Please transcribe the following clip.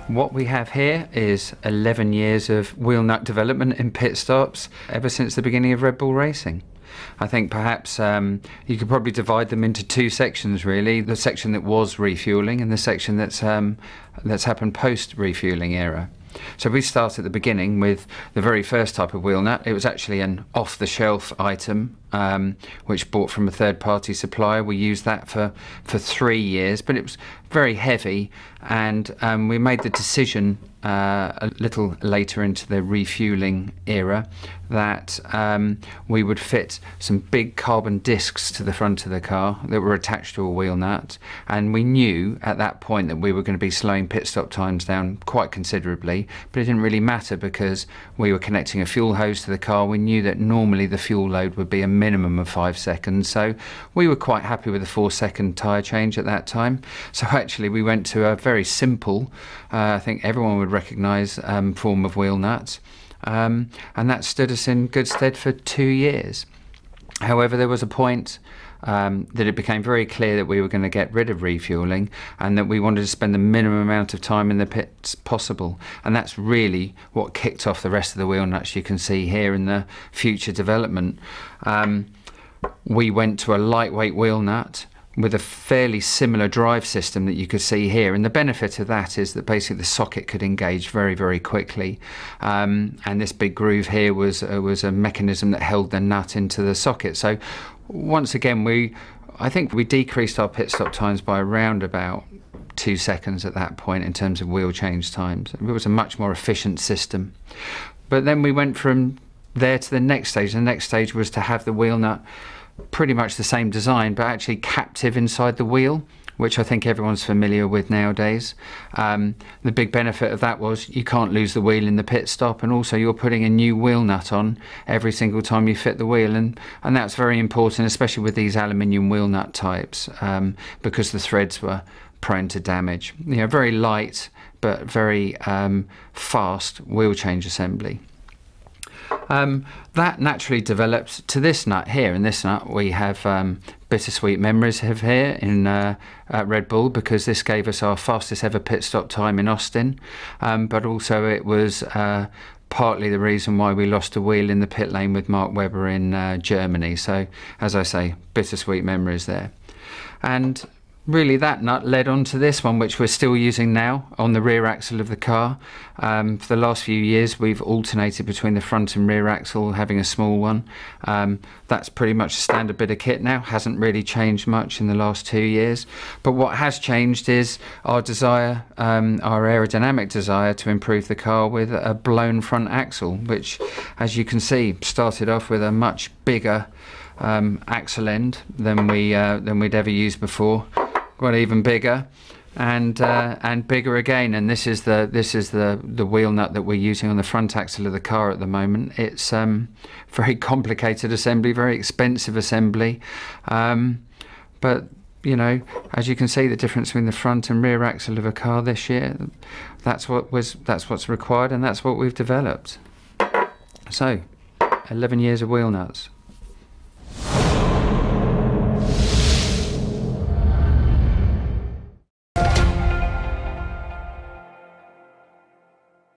What we have here is 11 years of Wheelnut development in pit stops ever since the beginning of Red Bull racing. I think perhaps you could probably divide them into two sections really, the section that was refueling and the section that's happened post refueling era. So we start at the beginning with the very first type of Wheelnut. It was actually an off-the-shelf item which bought from a third-party supplier. We used that for 3 years, but it was very heavy, and we made the decision a little later into the refueling era that we would fit some big carbon discs to the front of the car that were attached to a wheel nut, and we knew at that point that we were going to be slowing pit stop times down quite considerably, but it didn't really matter because we were connecting a fuel hose to the car. We knew that normally the fuel load would be a minimum of 5 seconds, so we were quite happy with a 4-second tyre change at that time. So actually we went to a very simple, I think everyone would recognise, form of wheel nuts, and that stood us in good stead for 2 years. However, there was a point that it became very clear that we were going to get rid of refueling and that we wanted to spend the minimum amount of time in the pits possible, and that's really what kicked off the rest of the wheel nuts you can see here in the future development. We went to a lightweight wheel nut with a fairly similar drive system that you could see here, and the benefit of that is that basically the socket could engage very, very quickly, and this big groove here was a mechanism that held the nut into the socket. So once again, I think we decreased our pit stop times by around about 2 seconds at that point in terms of wheel change times. It was a much more efficient system. But then we went from there to the next stage. The next stage was to have the wheel nut pretty much the same design, but actually captive inside the wheel, which I think everyone's familiar with nowadays. The big benefit of that was you can't lose the wheel in the pit stop, and also you're putting a new wheel nut on every single time you fit the wheel, and that's very important, especially with these aluminium wheel nut types, because the threads were prone to damage. You know, very light but very fast wheel change assembly. That naturally developed to this nut here. In this nut we have bittersweet memories of here in at Red Bull, because this gave us our fastest ever pit stop time in Austin, but also it was partly the reason why we lost a wheel in the pit lane with Mark Webber in Germany. So as I say, bittersweet memories there. And really that nut led on to this one, which we're still using now on the rear axle of the car. For the last few years we've alternated between the front and rear axle, having a small one. That's pretty much a standard bit of kit now, hasn't really changed much in the last 2 years. But what has changed is our desire, our aerodynamic desire to improve the car with a blown front axle, which as you can see started off with a much bigger axle end than we'd ever used before. Got even bigger and bigger again, and this is the wheel nut that we're using on the front axle of the car at the moment. It's very complicated assembly, very expensive assembly, but you know, as you can see, the difference between the front and rear axle of a car this year, that's what's required, and that's what we've developed. So 11 years of wheel nuts.